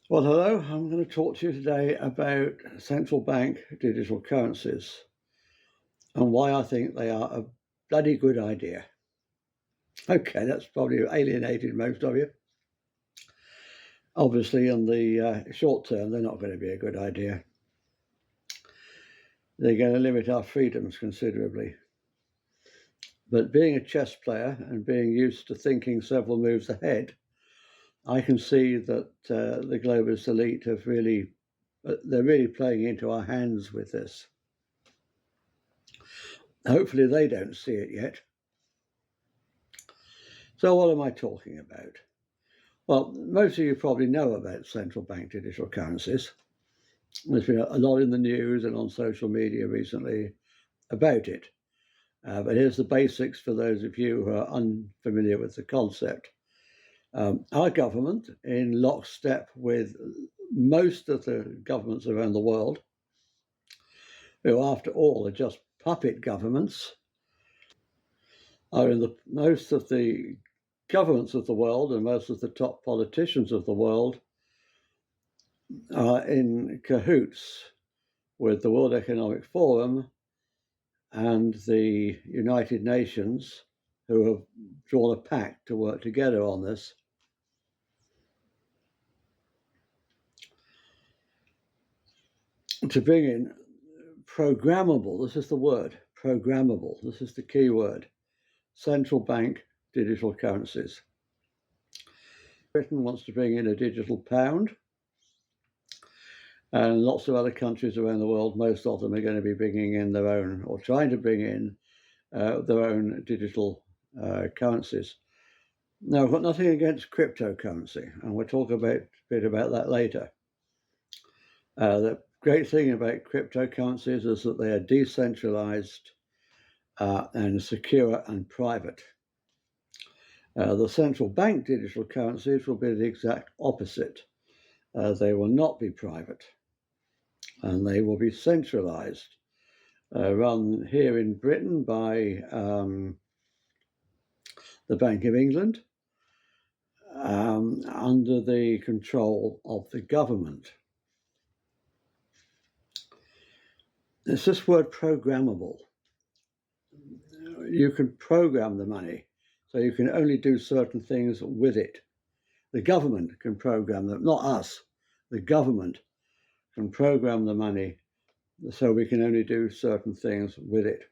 Well, hello. I'm going to talk to you today about central bank digital currencies and why I think they are a bloody good idea. Okay, that's probably alienated most of you. Obviously, in the short term, they're not going to be a good idea. They're going to limit our freedoms considerably. But being a chess player and being used to thinking several moves ahead, I can see that the globalist elite they're really playing into our hands with this. Hopefully they don't see it yet. So what am I talking about? Well, most of you probably know about central bank digital currencies. There's been a lot in the news and on social media recently about it. But here's the basics for those of you who are unfamiliar with the concept. Our government, in lockstep with most of the governments around the world, who after all are just puppet governments, are in most of the governments of the world and most of the top politicians of the world are in cahoots with the World Economic Forum and the United Nations, who have drawn a pact to work together on this. To bring in programmable, this is the word, programmable, this is the key word, central bank digital currencies. Britain wants to bring in a digital pound, and lots of other countries around the world, most of them are going to be bringing in their own, or trying to bring in their own digital currencies. Now, I've got nothing against cryptocurrency, and we'll talk a bit about that later. The great thing about cryptocurrencies is that they are decentralized and secure and private. The central bank digital currencies will be the exact opposite. They will not be private, and they will be centralized, run here in Britain by the Bank of England, under the control of the government. It's this word programmable. You can program the money, so you can only do certain things with it. The government can program them, not us. The government can program the money so we can only do certain things with it.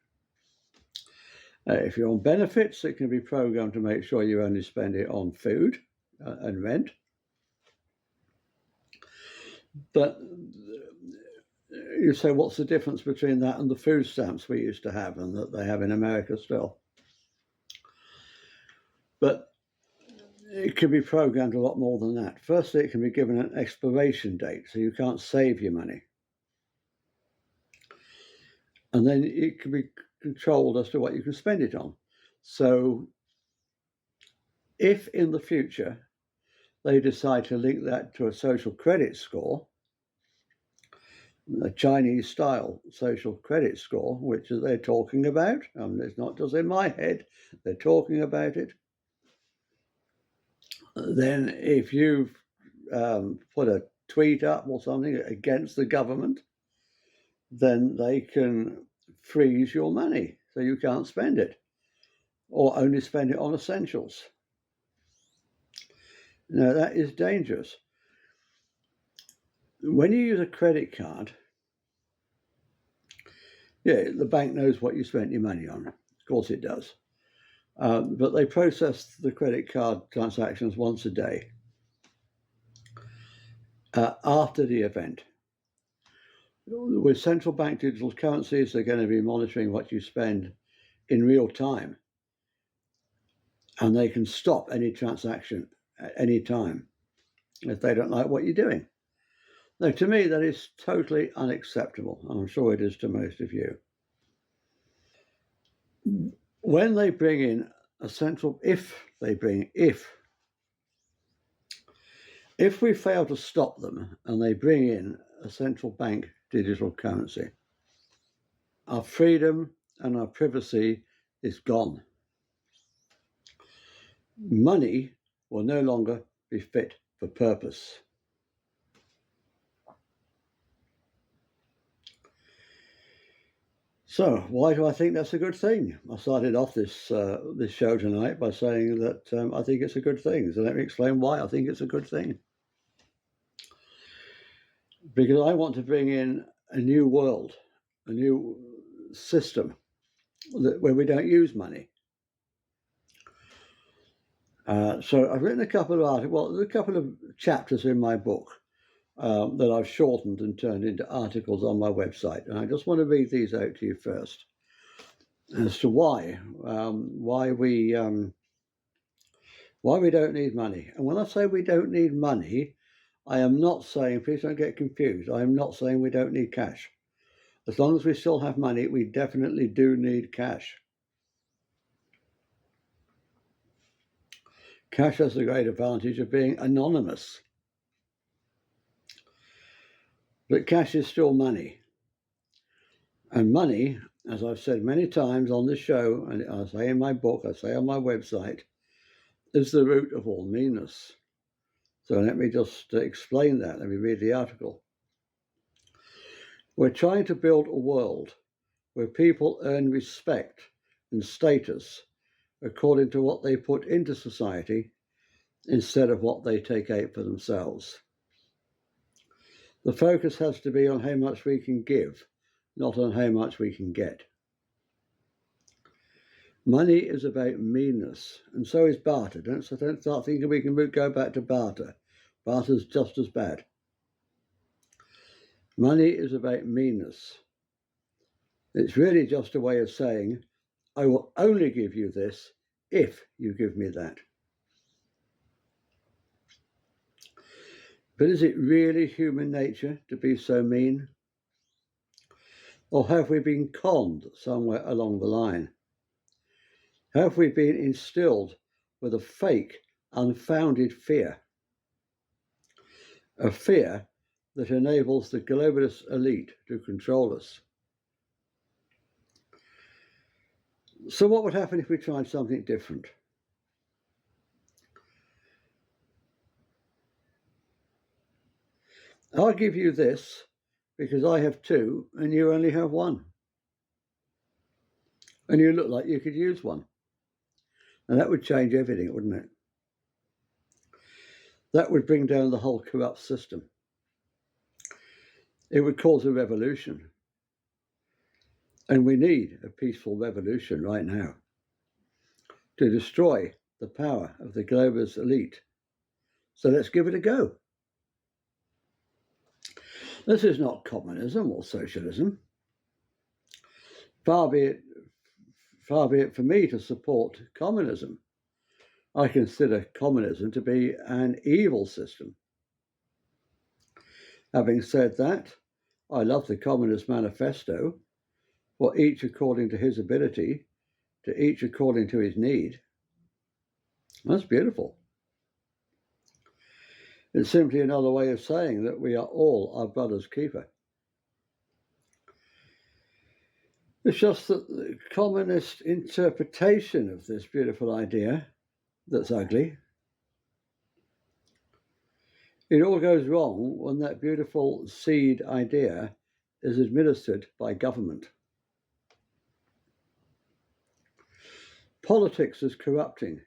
If you're on benefits, it can be programmed to make sure you only spend it on food and rent. But you say, what's the difference between that and the food stamps we used to have and that they have in America still? But it can be programmed a lot more than that. Firstly, it can be given an expiration date, so you can't save your money. And then it can be controlled as to what you can spend it on. So if in the future they decide to link that to a social credit score, a Chinese style social credit score, which they're talking about, it's not just in my head, they're talking about it, then if you've put a tweet up or something against the government, then they can freeze your money so you can't spend it, or only spend it on essentials. Now, that is dangerous. When you use a credit card, yeah, the bank knows what you spent your money on. Of course it does. But they process the credit card transactions once a day after the event. With central bank digital currencies, they're going to be monitoring what you spend in real time. And they can stop any transaction at any time if they don't like what you're doing. Now, to me, that is totally unacceptable. I'm sure it is to most of you. When they bring in a central, if we fail to stop them and they bring in a central bank digital currency, our freedom and our privacy is gone. Money will no longer be fit for purpose. So why do I think that's a good thing? I started off this this show tonight by saying that I think it's a good thing. So let me explain why I think it's a good thing. Because I want to bring in a new world, a new system where we don't use money. So I've written a couple of articles. Well, there's a couple of chapters in my book that I've shortened and turned into articles on my website, and I just want to read these out to you first as to why we don't need money. And when I say we don't need money, I am not saying, please don't get confused, I am not saying we don't need cash. As long as we still have money, we definitely do need cash. Cash has the great advantage of being anonymous. But cash is still money. And money, as I've said many times on this show, and I say in my book, I say on my website, is the root of all meanness. So let me just explain that. Let me read the article. We're trying to build a world where people earn respect and status according to what they put into society instead of what they take out for themselves. The focus has to be on how much we can give, not on how much we can get. Money is about meanness, and so is barter. Don't start thinking we can go back to barter. Barter's just as bad. Money is about meanness. It's really just a way of saying, I will only give you this if you give me that. But is it really human nature to be so mean? Or have we been conned somewhere along the line? Have we been instilled with a fake, unfounded fear? A fear that enables the globalist elite to control us. So what would happen if we tried something different? I'll give you this because I have two and you only have one. And you look like you could use one. And that would change everything, wouldn't it? That would bring down the whole corrupt system. It would cause a revolution. And we need a peaceful revolution right now to destroy the power of the globalist elite. So let's give it a go. This is not communism or socialism. Far be it for me to support communism. I consider communism to be an evil system. Having said that, I love the Communist Manifesto, for each according to his ability, to each according to his need. That's beautiful. It's simply another way of saying that we are all our brother's keeper. It's just that the communist interpretation of this beautiful idea that's ugly, it all goes wrong when that beautiful seed idea is administered by government. Politics is corrupting,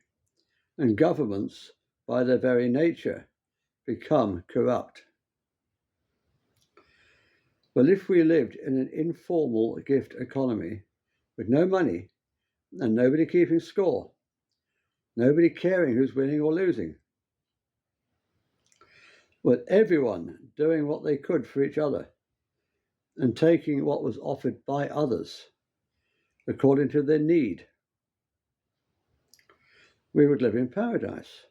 and governments, by their very nature, become corrupt. But if we lived in an informal gift economy with no money and nobody keeping score, nobody caring who's winning or losing, with everyone doing what they could for each other and taking what was offered by others according to their need, we would live in paradise.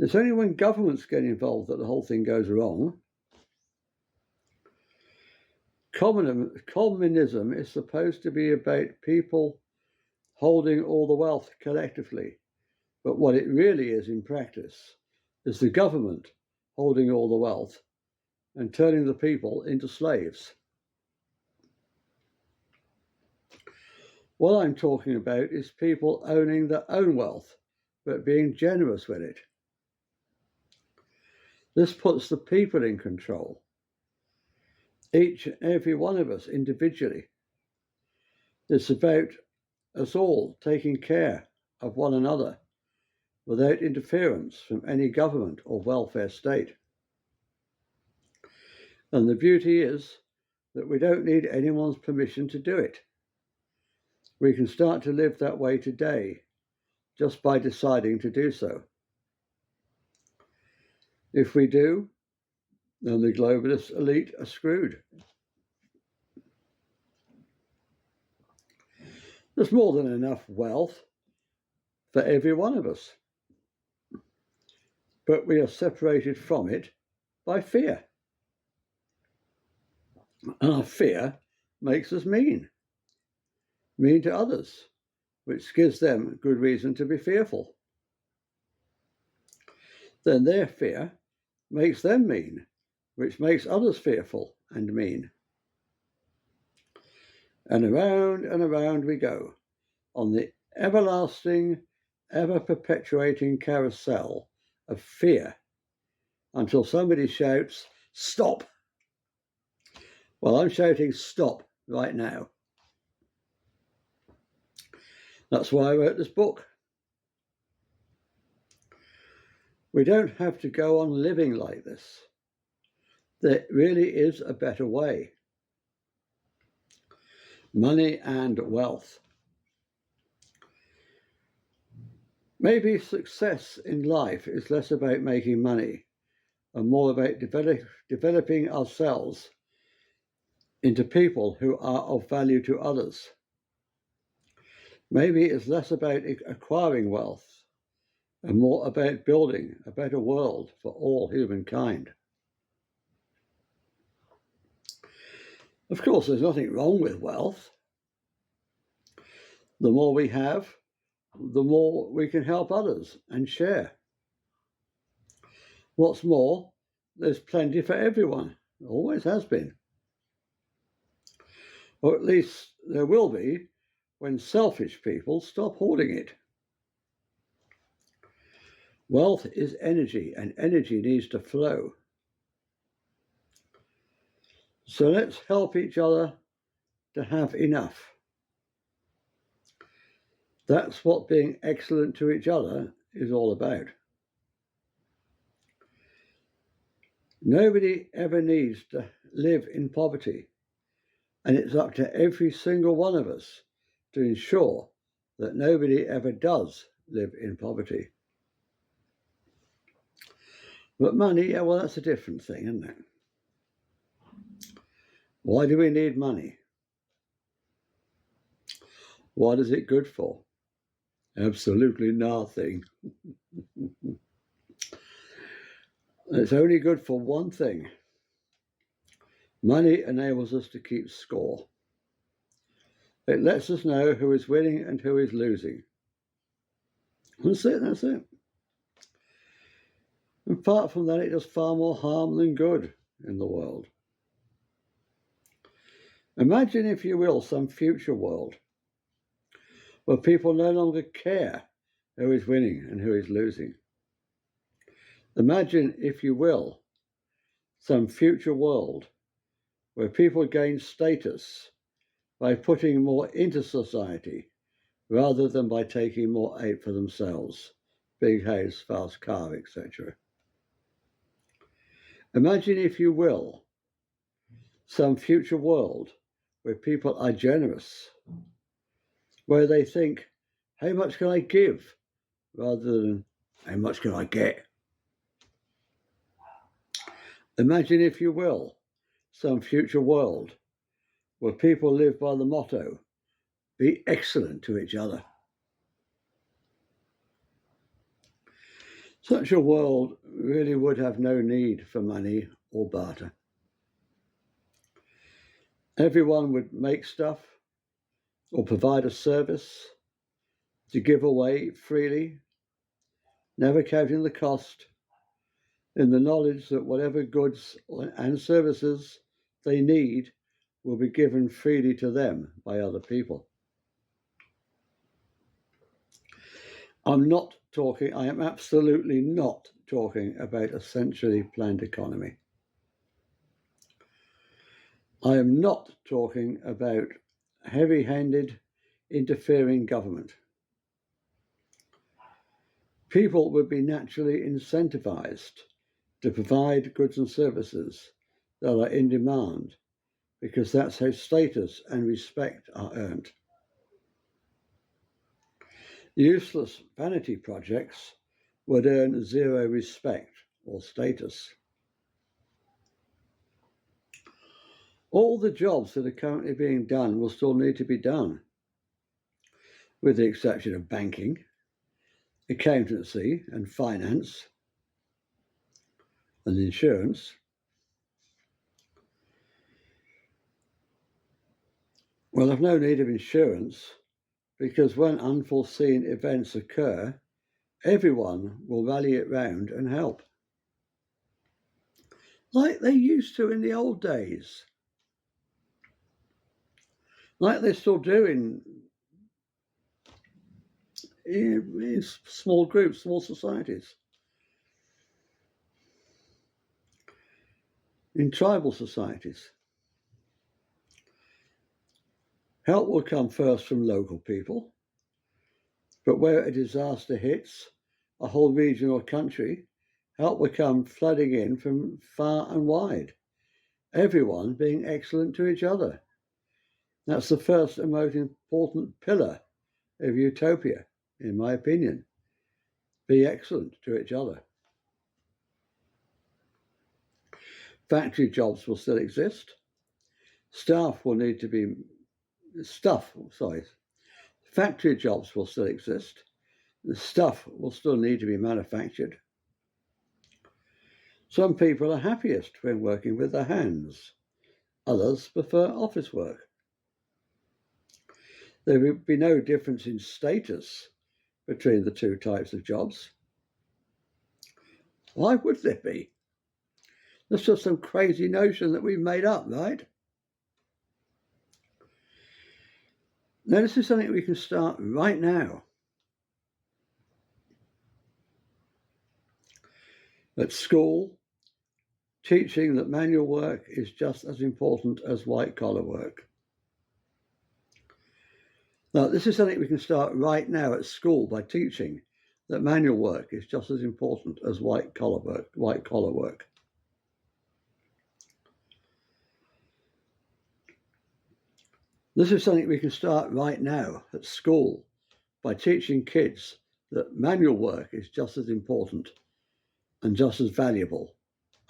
It's only when governments get involved that the whole thing goes wrong. Communism is supposed to be about people holding all the wealth collectively, but what it really is in practice is the government holding all the wealth and turning the people into slaves. What I'm talking about is people owning their own wealth, but being generous with it. This puts the people in control, each and every one of us individually. It's about us all taking care of one another without interference from any government or welfare state. And the beauty is that we don't need anyone's permission to do it. We can start to live that way today just by deciding to do so. If we do, then the globalist elite are screwed. There's more than enough wealth for every one of us, but we are separated from it by fear. And our fear makes us mean to others, which gives them good reason to be fearful. Then their fear makes them mean, which makes others fearful and mean. And around we go on the everlasting, ever-perpetuating carousel of fear until somebody shouts, "Stop!" Well, I'm shouting stop right now. That's why I wrote this book. We don't have to go on living like this. There really is a better way. Money and wealth. Maybe success in life is less about making money and more about developing ourselves into people who are of value to others. Maybe it's less about acquiring wealth and more about building a better world for all humankind. Of course, there's nothing wrong with wealth. The more we have, the more we can help others and share. What's more, there's plenty for everyone. Always has been. Or at least there will be when selfish people stop hoarding it. Wealth is energy, and energy needs to flow. So let's help each other to have enough. That's what being excellent to each other is all about. Nobody ever needs to live in poverty, and it's up to every single one of us to ensure that nobody ever does live in poverty. But money, well, that's a different thing, isn't it? Why do we need money? What is it good for? Absolutely nothing. It's only good for one thing. Money enables us to keep score. It lets us know who is winning and who is losing. That's it. Apart from that, it does far more harm than good in the world. Imagine, if you will, some future world where people no longer care who is winning and who is losing. Imagine, if you will, some future world where people gain status by putting more into society rather than by taking more out for themselves. Big house, fast car, etc. Imagine, if you will, some future world where people are generous, where they think, how much can I give, rather than how much can I get? Imagine, if you will, some future world where people live by the motto, be excellent to each other. Such a world really would have no need for money or barter. Everyone would make stuff or provide a service to give away freely, never counting the cost, in the knowledge that whatever goods and services they need will be given freely to them by other people. I am absolutely not talking about a centrally planned economy. I am not talking about heavy-handed, interfering government. People would be naturally incentivized to provide goods and services that are in demand because that's how status and respect are earned. Useless vanity projects would earn zero respect or status. All the jobs that are currently being done will still need to be done, with the exception of banking, accountancy and finance and insurance. Well, there's no need of insurance because when unforeseen events occur, everyone will rally it round and help. Like they used to in the old days. Like they still do in small groups, small societies. In tribal societies. Help will come first from local people, but where a disaster hits a whole region or country, help will come flooding in from far and wide, everyone being excellent to each other. That's the first and most important pillar of utopia, in my opinion. Be excellent to each other. Factory jobs will still exist. Factory jobs will still exist. The stuff will still need to be manufactured. Some people are happiest when working with their hands. Others prefer office work. There will be no difference in status between the two types of jobs. Why would there be? That's just some crazy notion that we've made up, right? Now, this is something we can start right now. At school, teaching that manual work is just as important as white-collar work. Now, this is something we can start right now at school by teaching that manual work is just as important as white-collar work. This is something we can start right now at school by teaching kids that manual work is just as important and just as valuable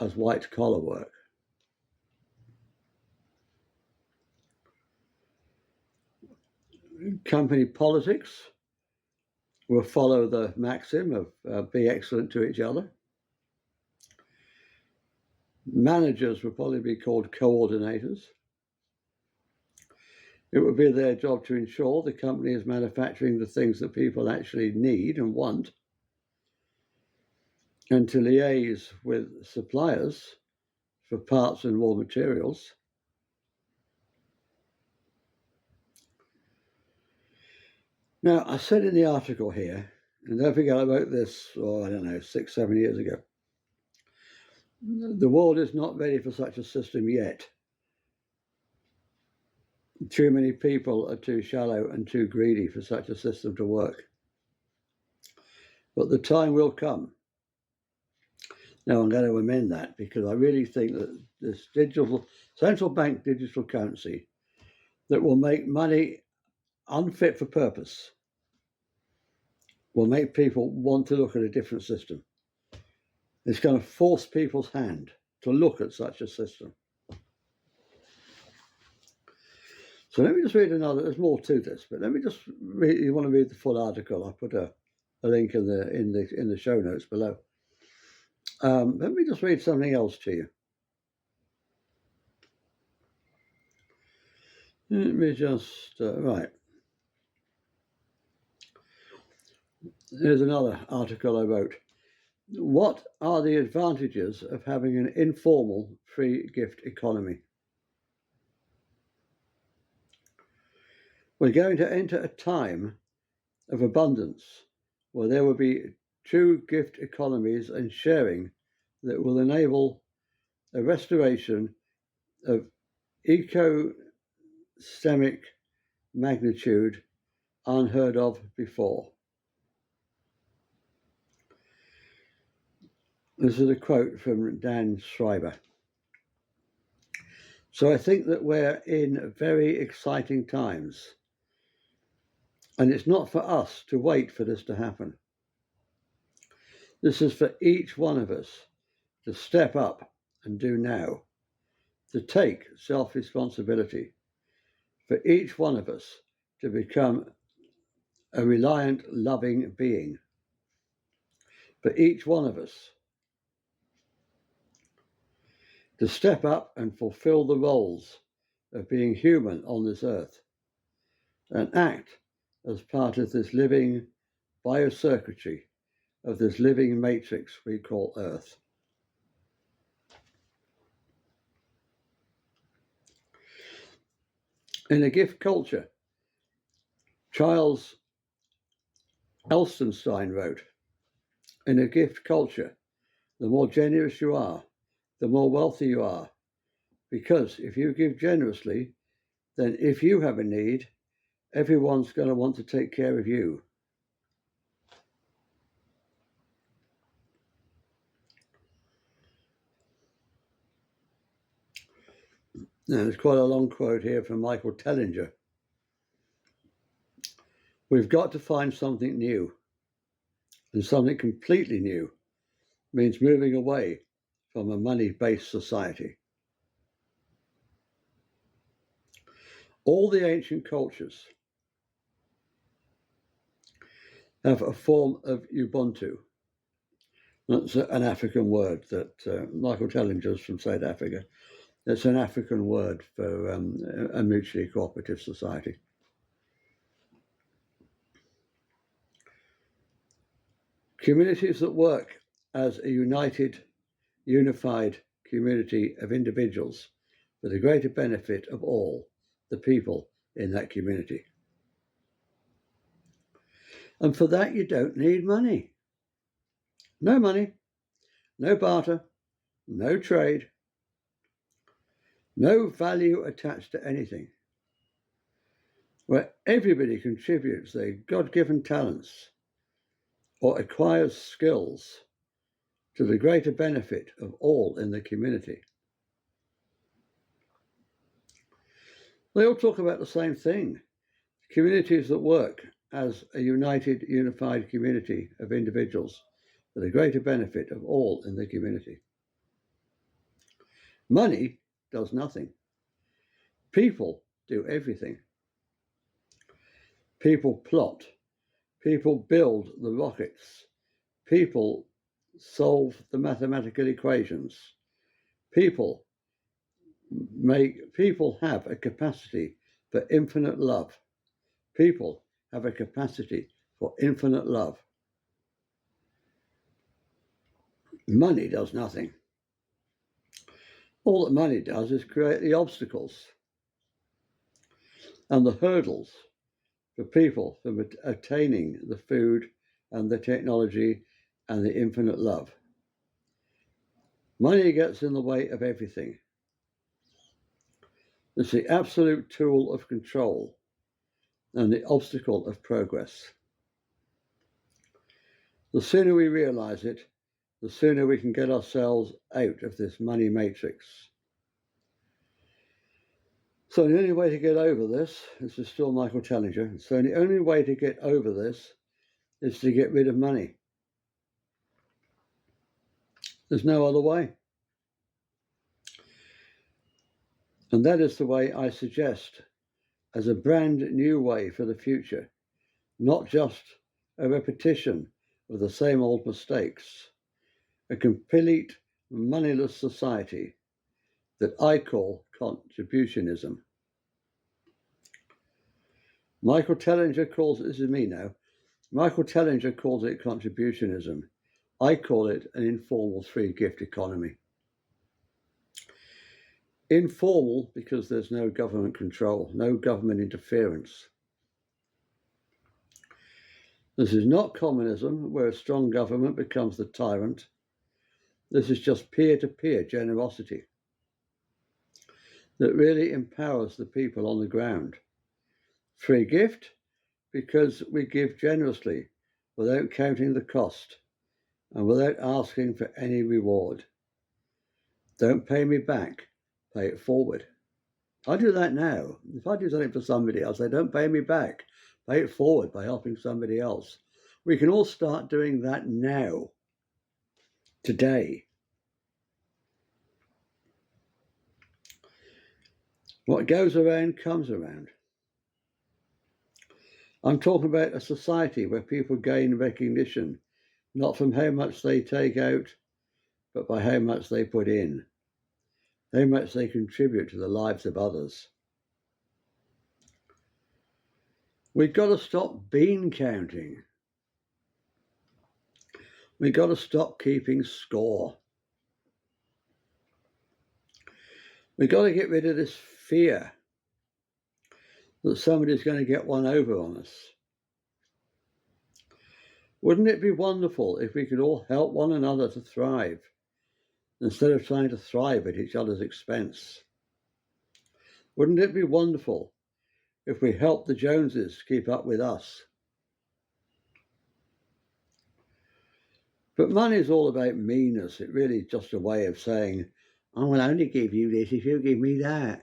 as white-collar work. Company politics will follow the maxim of be excellent to each other. Managers will probably be called coordinators. It would be their job to ensure the company is manufacturing the things that people actually need and want, and to liaise with suppliers for parts and raw materials. Now, I said in the article here, and don't forget I wrote this, 6-7 years ago, the world is not ready for such a system yet. Too many people are too shallow and too greedy for such a system to work. But the time will come. Now, I'm going to amend that because I really think that this central bank digital currency that will make money unfit for purpose will make people want to look at a different system. It's going to force people's hand to look at such a system. So let me just read another. There's more to this, but let me just read. You want to read the full article? I'll put a link in the show notes below. Let me just read something else to you. Let me just right. Here's another article I wrote. What are the advantages of having an informal free gift economy? We're going to enter a time of abundance where there will be true gift economies and sharing that will enable a restoration of ecosystemic magnitude unheard of before. This is a quote from Dan Schreiber. So I think that we're in very exciting times. And it's not for us to wait for this to happen. This is for each one of us to step up and do now, to take self-responsibility, for each one of us to become a reliant, loving being, for each one of us to step up and fulfill the roles of being human on this earth and act as part of this living biocircuitry of this living matrix we call Earth. In a gift culture, Charles Elstenstein wrote, in a gift culture, the more generous you are, the more wealthy you are, because if you give generously, then if you have a need, everyone's going to want to take care of you. Now, there's quite a long quote here from Michael Tellinger. We've got to find something new, and something completely new means moving away from a money-based society. All the ancient cultures have a form of Ubuntu. That's an African word that Michael Tellinger is from South Africa. It's an African word for a mutually cooperative society. Communities that work as a unified community of individuals for the greater benefit of all the people in that community. And for that, you don't need money. No money, no barter, no trade, no value attached to anything. Where everybody contributes their God-given talents or acquires skills to the greater benefit of all in the community. They all talk about the same thing. Communities that work as a unified community of individuals for the greater benefit of all in the community. Money does nothing. People do everything. People plot. People build the rockets. People solve the mathematical equations. People have a capacity for infinite love. People have a capacity for infinite love. Money does nothing. All that money does is create the obstacles and the hurdles for people from attaining the food and the technology and the infinite love. Money gets in the way of everything. It's the absolute tool of control and the obstacle of progress. The sooner we realize it, the sooner we can get ourselves out of this money matrix. So the only way to get over this is still Michael Tellinger, so the only way to get over this is to get rid of money. There's no other way. And that is the way I suggest as a brand new way for the future, not just a repetition of the same old mistakes, a complete moneyless society that I call contributionism. Michael Tellinger calls it, this is me now, Michael Tellinger calls it contributionism. I call it an informal free gift economy. Informal because there's no government control, no government interference. This is not communism, where a strong government becomes the tyrant. This is just peer-to-peer generosity that really empowers the people on the ground Free gift, because we give generously without counting the cost and without asking for any reward. Don't pay me back, pay it forward. I do that now. If I do something for somebody else, they don't pay me back, pay it forward by helping somebody else. We can all start doing that now, today. What goes around comes around. I'm talking about a society where people gain recognition, not from how much they take out, but by how much they put in, how much they contribute to the lives of others. We've got to stop bean counting. We've got to stop keeping score. We've got to get rid of this fear that somebody's going to get one over on us. Wouldn't it be wonderful if we could all help one another to thrive instead of trying to thrive at each other's expense? Wouldn't it be wonderful if we helped the Joneses keep up with us? But money is all about meanness. It really is just a way of saying, I will only give you this if you give me that.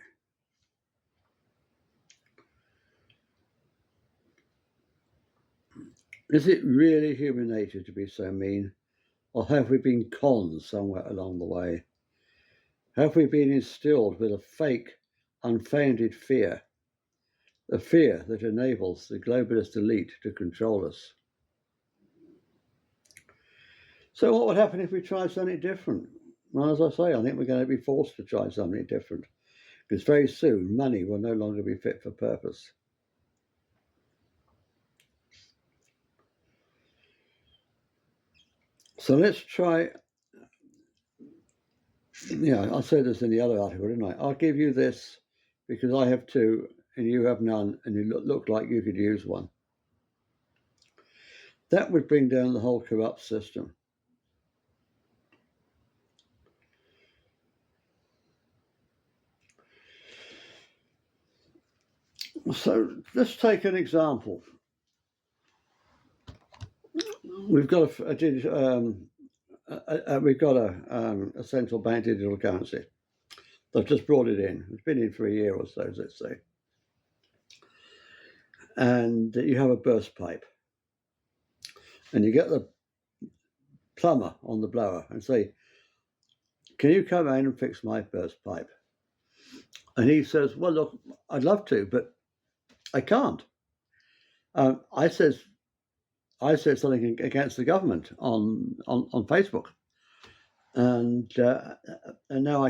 Is it really human nature to be so mean? Or have we been conned somewhere along the way? Have we been instilled with a fake, unfounded fear? A fear that enables the globalist elite to control us. So what would happen if we tried something different? Well, as I say, I think we're going to be forced to try something different, because very soon money will no longer be fit for purpose. So let's try, I said this in the other article, didn't I? I'll give you this because I have two and you have none and you look like you could use one. That would bring down the whole corrupt system. So let's take an example. We've got a central bank digital currency. They've just brought it in. It's been in for a year or so, let's say. And you have a burst pipe. And you get the plumber on the blower and say, can you come in and fix my burst pipe? And he says, well, look, I'd love to, but I can't. I said something against the government on Facebook. And now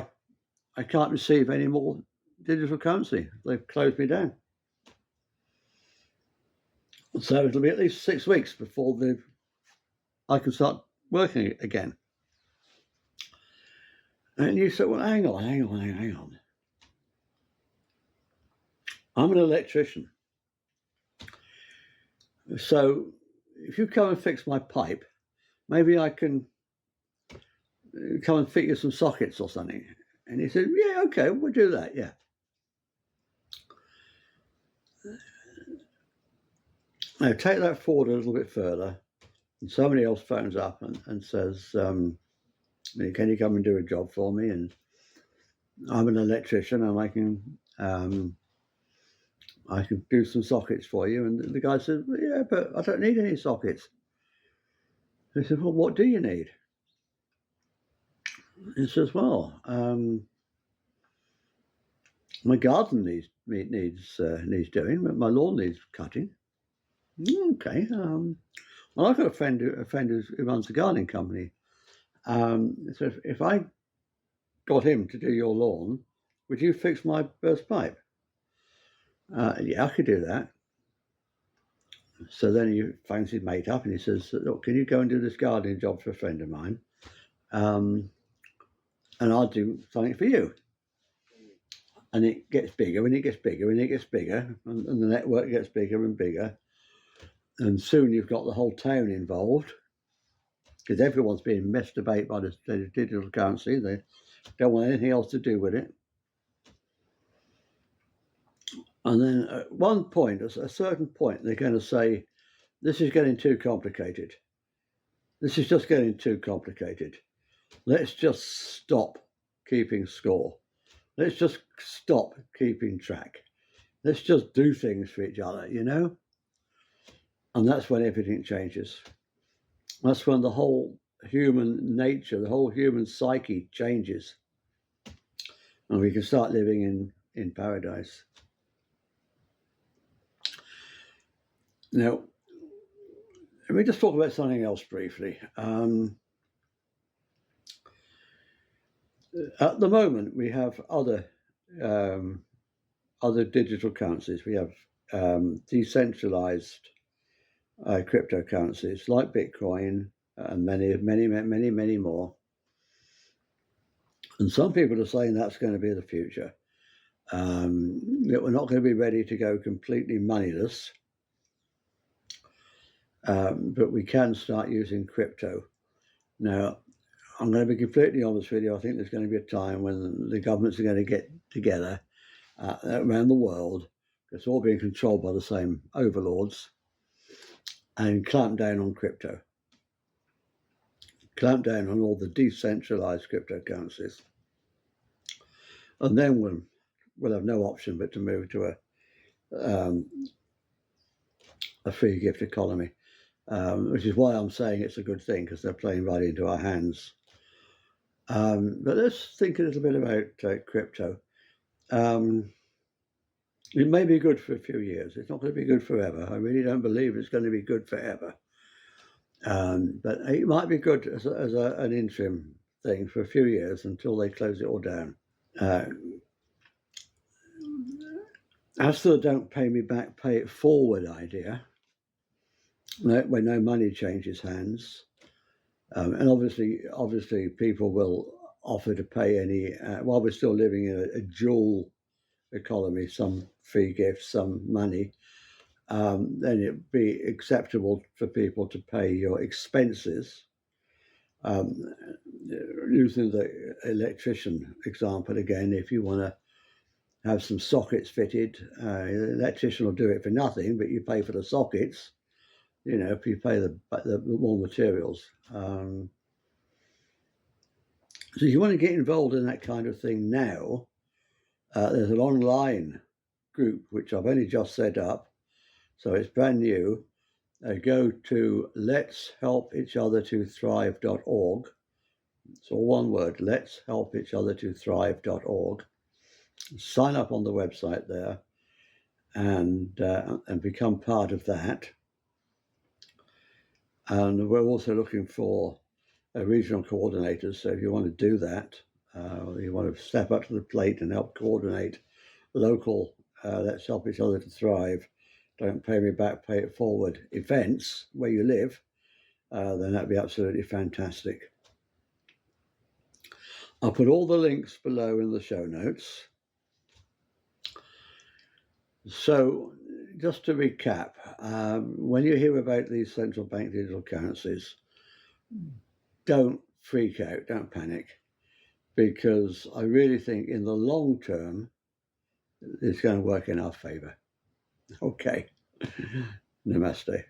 I can't receive any more digital currency. They've closed me down. So it'll be at least 6 weeks before I can start working again. And you say, well, hang on. I'm an electrician. So if you come and fix my pipe, maybe I can come and fit you some sockets or something. And he said, yeah, okay, we'll do that, yeah. Now take that forward a little bit further, and somebody else phones up and says, can you come and do a job for me? And I'm an electrician and I can do some sockets for you. And the guy says, well, yeah, but I don't need any sockets. He said, well, what do you need? He says, well, my garden needs doing, but my lawn needs cutting. Okay. Well, I've got a friend who runs a gardening company. So if I got him to do your lawn, would you fix my burst pipe? Yeah, I could do that. So then he phones his mate up and he says, look, can you go and do this gardening job for a friend of mine? And I'll do something for you. And it gets bigger and it gets bigger and it gets bigger, and the network gets bigger and bigger. And soon you've got the whole town involved, because everyone's being messed about by the digital currency. They don't want anything else to do with it. And then at one point, at a certain point, they're going to say, this is getting too complicated. This is just getting too complicated. Let's just stop keeping score. Let's just stop keeping track. Let's just do things for each other, you know? And that's when everything changes. That's when the whole human nature, the whole human psyche changes. And we can start living in paradise. Now, let me just talk about something else briefly. At the moment, we have other digital currencies. We have decentralized cryptocurrencies like Bitcoin and many more. And some people are saying that's going to be the future. That we're not going to be ready to go completely moneyless, but we can start using crypto. Now, I'm going to be completely honest with you. I think there's going to be a time when the governments are going to get together around the world. It's all being controlled by the same overlords, and clamp down on crypto. Clamp down on all the decentralized cryptocurrencies. And then we'll have no option but to move to a free gift economy, which is why I'm saying it's a good thing, because they're playing right into our hands. But let's think a little bit about crypto. It may be good for a few years. It's not going to be good forever. I really don't believe it's going to be good forever. But it might be good as an interim thing for a few years until they close it all down. As for the don't pay me back, pay it forward idea, where no money changes hands, and obviously people will offer to pay any, while we're still living in a dual economy, some free gifts, some money, then it'd be acceptable for people to pay your expenses. Using the electrician example again, if you want to have some sockets fitted, the electrician will do it for nothing, but you pay for the sockets. You know, if you pay the more materials. So if you want to get involved in that kind of thing now, there's an online group which I've only just set up, so it's brand new. Go to letshelpeachothertothrive.org. It's all one word, letshelpeachothertothrive.org. Sign up on the website there and become part of that. And we're also looking for regional coordinators. So if you want to do that, you want to step up to the plate and help coordinate local Let's Help Each Other to Thrive, don't pay me back, pay it forward events where you live, then that'd be absolutely fantastic. I'll put all the links below in the show notes. So just to recap, when you hear about these central bank digital currencies, don't freak out, don't panic, because I really think in the long term, it's going to work in our favor. Okay. Namaste.